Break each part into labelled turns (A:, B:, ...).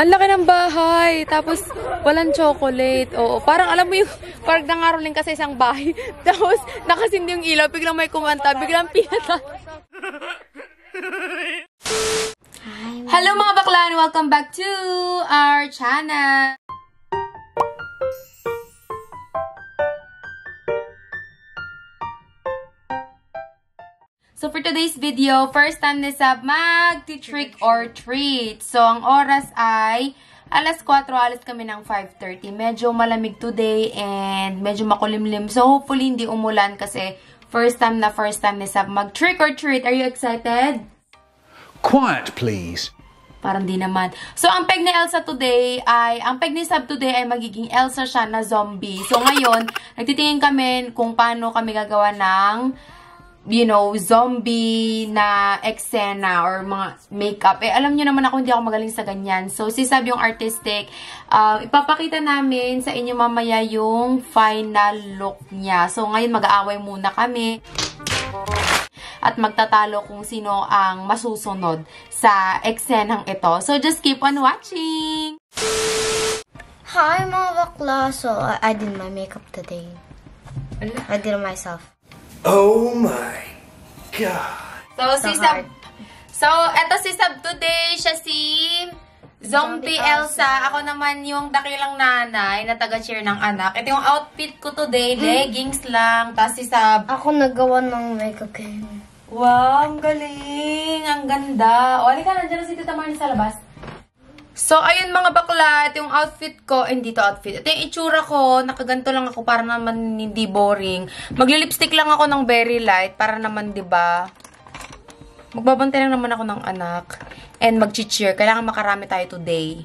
A: Ang laki ng bahay. Tapos, walang chocolate. Oo, parang alam mo yung, parang nangaroling ka sa isang bahay. Tapos, nakasindi yung ilaw. Biglang may kumanta. Biglang pinata. Hello mga baklaan! Welcome back to our channel! So, for today's video, first time ni Sab mag-trick or treat. So, ang oras ay alas 4, alas kami ng 5:30. Medyo malamig today and medyo makulimlim. So, hopefully, hindi umulan kasi first time ni Sab mag-trick or treat. Are you excited?
B: Quiet, please.
A: Parang di naman. So, ang peg ni Sab today ay magiging Elsa siya na zombie. So, ngayon, nagtitingin kami kung paano kami gagawa ng zombie na eksena or mga makeup. Alam nyo naman ako, hindi ako magaling sa ganyan. So, si Sab yung artistic. Ipapakita namin sa inyo mamaya yung final look niya. So, ngayon mag-aaway muna kami. At magtatalo kung sino ang masusunod sa eksenang ito. So, just keep on watching!
C: Hi, mga bakla! So, I did my makeup today. I did it myself.
B: Oh my God!
A: So, eto si Sab today. Siya si Zombie Elsa. Ako naman yung dakilang nanay na taga-cheer ng anak. Ito yung outfit ko today. Leggings lang. Tapos si Sab.
C: Ako nagawa ng makeup game.
A: Wow, ang galing. Ang ganda. O, halika, nandiyan na si Tita Marnie sa labas. So, ayun mga bakla. Ito yung outfit ko. Hindi to outfit. Ito yung itsura ko. Nakaganto lang ako para naman hindi boring. Magli-lipstick lang ako ng very light para naman, diba? Magbabantay lang naman ako ng anak. And mag-cheer. Kailangan makarami tayo today.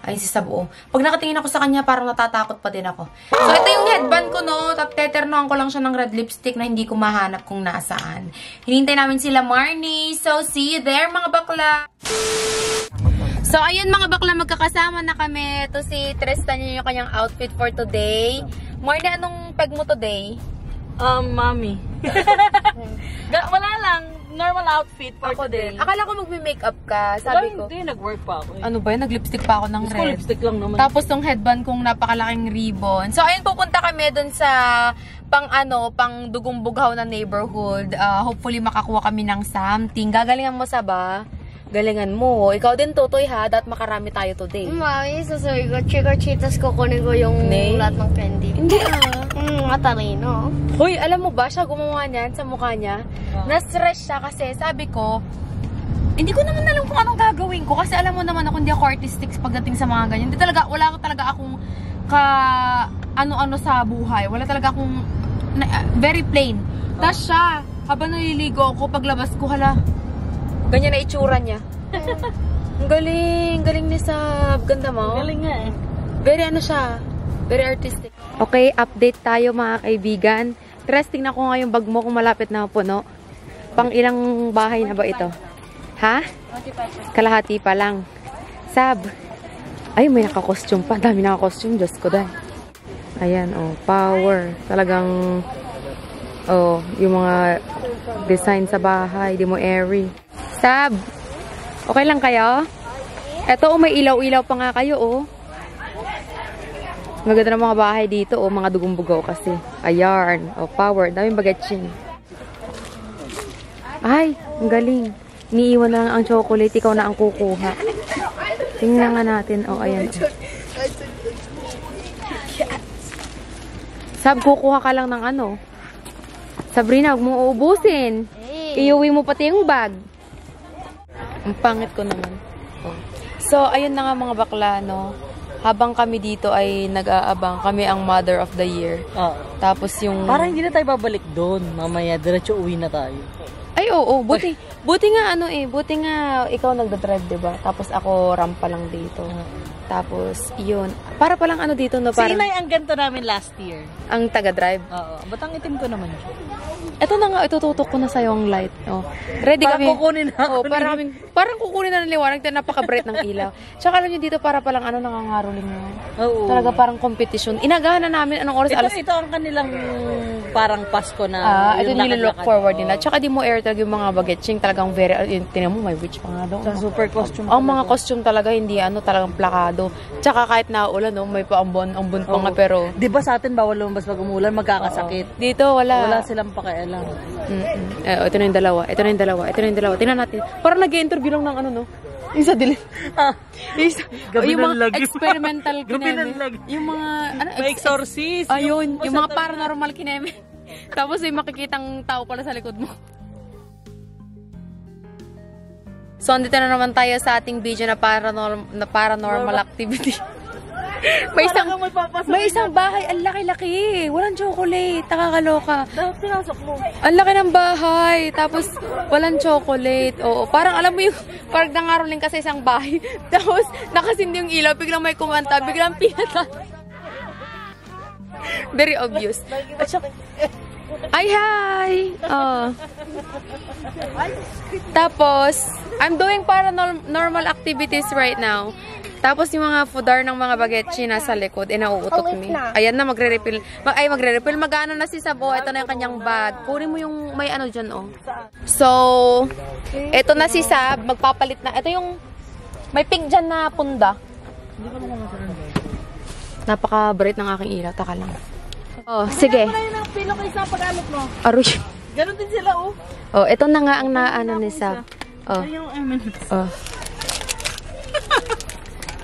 A: Ayun si Sab. Pag nakatingin ako sa kanya, parang natatakot pa din ako. So, ito yung headband ko, no? Teternoan ko lang siya ng red lipstick na hindi ko mahanap kung nasaan. Hinintay namin sila Marnie. So, see you there, mga bakla. So, ayun mga bakla, magkakasama na kami. Ito si Tristan, yung kanyang outfit for today. Marnie, anong peg mo today?
D: Mami. Wala lang. Normal outfit for today.
A: Akala ko magme-makeup ka. Sabi ko.
D: Hindi, nag-work pa ako.
A: Ano ba yun? Nag-lipstick pa ako ng red.
D: Lipstick lang naman.
A: Tapos tong headband kong napakalaking ribbon. So, ayun, pupunta kami dun sa pang dugong bughaw na neighborhood. Hopefully, makakuha kami ng something. Gagalingan mo sa ba? Galingan mo. Ikaw din, Totoy, ha? Dapat makarami tayo today.
C: Mami, sasabi ko, trick or treat, tas kukunin ko yung lahat ng candy.
A: Hindi
C: Matalino.
A: Hoy, alam mo ba, siya gumawa niyan sa mukha niya? Na-stress siya kasi sabi ko, hindi ko naman alam kung anong gagawin ko. Kasi alam mo naman ako, hindi ako artistic pagdating sa mga ganyan. Hindi talaga, wala talaga akong ano-ano sa buhay. Wala talaga akong, very plain. Tapos siya, habang naliligo ako, paglabas ko, hala, ganyan na itsura niya. Ang galing. Galing ni Sab. Ganda mo.
D: Galing nga eh.
A: Very ano siya. Very artistic. Okay, update tayo mga kaibigan. Interesting na ko nga yung bag mo kung malapit na puno. Pang ilang bahay na ba ito? Ha? Kalahati pa lang. Sab. Ay, may naka-costume pa. Dami naka-costume. Diyos ko dahil. Ayan, power. Talagang, yung mga design sa bahay. Di mo airy. Sab, okay lang kayo? Eto, may ilaw-ilaw pa nga kayo, Maganda ng mga bahay dito, mga dugong-bugaw kasi. Ayan, power. Daming bagatching. Ay, ang galing. Iniiwan na lang ang chocolate, ikaw na ang kukuha. Tingnan nga natin, ayan. Sab, kukuha ka lang ng ano. Sabrina, huwag mo uubusin. Iuwi mo pati yung bag. Ang pangit ko naman. So, ayun na nga mga bakla, Habang kami dito ay nag-aabang, kami ang Mother of the Year. Tapos yung...
D: Parang hindi na tayo babalik doon. Mamaya, diretso uwi na tayo.
A: Ay, oo. Buti nga buti nga ikaw nagdadrive, diba? Tapos ako rampa lang dito. Tapos, yun. Para palang dito, Parang...
D: Si Inay ang ganito namin last year.
A: Ang taga-drive?
D: Oo. Ba't ang itim ko naman siya?
A: Ito na nga, itututok ko na sa'yo ang light. Oh. Ready
D: Parang
A: kami.
D: kukunin na ako
A: Oh, parang kukunin na ng liwanag na napaka-bright ng ilaw. Tsaka alam nyo dito para palang nangangaroling na.
D: Oo.
A: Talaga parang competition. Inagahan na namin anong oras?
D: Ito ang kanilang parang Pasko na
A: Ito
D: yung
A: nililook
D: lakad-lakad.
A: forward nila. Tsaka di mo air talaga yung mga bagetsing. Talagang very, tinan mo, may witch pa nga doon.
D: Sa super costume.
A: Ang mga costume talaga, hindi talagang plakado. Tsaka kahit naulan, may paambon pa nga, pero
D: Di ba sa atin bawal lumabas pag umulan, magkakasakit.
A: dito wala.
D: Wala silang pakialam.
A: Ito na yung dalawa. Ito na yung dalawa. Tingnan natin. Parang nag-interview lang ng no? Yung sa dilim.
D: Gabi
A: Yung
D: ng
A: mga
D: lagi.
A: experimental
D: Gabi ng
A: kineme.
D: lagi.
A: Yung mga,
D: May exorcist.
A: Ayun, yung mga paranormal kineme. Tapos may makikitang tao pala sa likod mo. So, andito na naman tayo sa ating video na paranormal activity. May isang bahay, ang laki-laki. Walang chocolate, nakakaloka.
D: Dapat pinasok mo.
A: Ang laki ng bahay, tapos walang chocolate. Oo, parang alam mo yung, parang nangaroling ka sa isang bahay. Tapos nakasindi yung ilaw, biglang may kumanta, biglang pinata. Very obvious. At saka, ay, hi! Oh. Tapos, I'm doing paranormal activities right now. Tapos yung mga foodar ng mga bagetchi nasa likod, nauutot mi. Ayan na, magre-refill. Magre-refill. Mag-ano na si Sabo. Ito na yung kanyang bag. Kunin mo yung may ano dyan, oh. So, ito na si Sab. Magpapalit na. Ito yung, may pig dyan na punda. Napaka-bright ng aking ilaw. Taka lang. Oh, sige.
D: Wala yun ang pilo kayo sa pag-amot mo.
A: Aruy.
D: Ganon din sila, oh.
A: Oh, ito na nga ang naano ni Sab. Oh.
D: Yung M&M's.
A: Oh.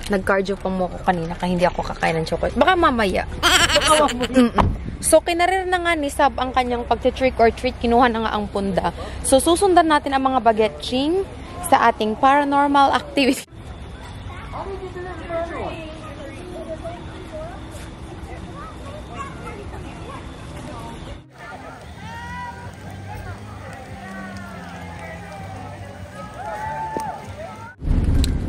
A: Nag-cardio pa mo ako kanina kaya hindi ako kakain ng chocolate. Baka mamaya. So, kinarir na nga ni Sab ang kanyang pag-trick or treat. Kinuha na nga ang punda. So, susundan natin ang mga bagetching sa ating paranormal activity.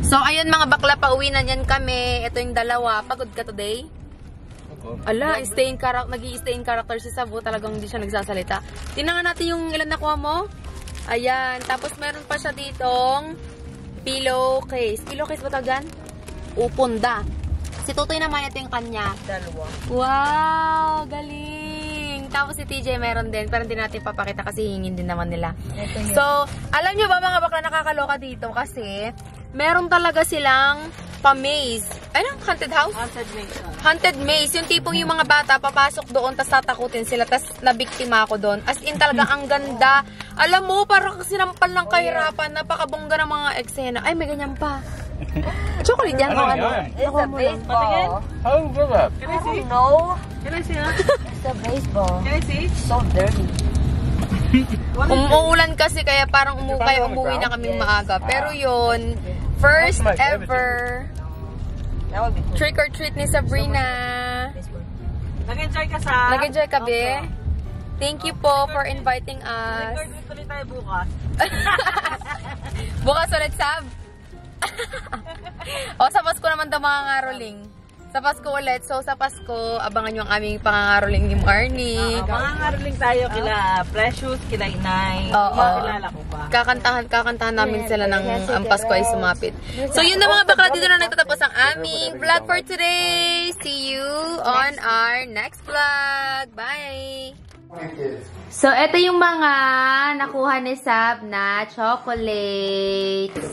A: So, ayun mga bakla, pauwi na yan kami. Ito yung dalawa. Pagod ka today? Ala, nag-i-stay in character si Sabo. Talagang hindi siya nagsasalita. Tingnan nga natin yung ilan nakuha mo. Ayan. Tapos meron pa siya ditong pillowcase. Pillowcase ba tawag yan? Upunda. Si Tutoy naman, ito yung kanya.
D: Dalawa.
A: Wow! Galing! Tapos si TJ meron din. Pero hindi natin papakita kasi hingin din naman nila. So, alam nyo ba mga bakla, nakakaloka dito kasi meron talaga silang pa-maze. Ano? Haunted house?
D: Haunted maze.
A: Haunted maze. Yung tipong yung mga bata papasok doon tas tatakutin sila tas nabiktima ako doon. As in talaga ang ganda. Alam mo, parang sinampal ng kahirapan. Napakabongga ng mga eksena. Ay, may ganyan pa. Chocolate yan. Ano?
C: It's a baseball.
B: Oh, brother.
D: Can I see?
C: No,
D: Can I see, ha?
C: it's a baseball.
D: Can I see?
C: So dirty.
A: Umuulan kasi kaya parang umuwi na kaming maaga. Pero yun, first ever
C: That would be cool.
A: trick or treat ni Sabrina.
D: Nag-enjoy ka sa...
A: Nag-enjoy ka, be? Thank you po for inviting us.
D: Record week ulit tayo bukas.
A: Bukas ulit, Sab. O, sa Pasko naman daw mga ngaroling. Sa Pasko ulit. So, sa Pasko, abangan nyo ang aming pangangaroling ni Marnie.
D: Mga ngaroling tayo kila Precious, kila Inay.
A: Oo.
D: Makilala ko pa.
A: Kakantahan namin sila ng ang Pasko ay sumapit. So, yun na mga bakla. Dito na nagtatapos ang aming vlog for today. See you on our next vlog. Bye! So, ito yung mga nakuha ni Sab na chocolates.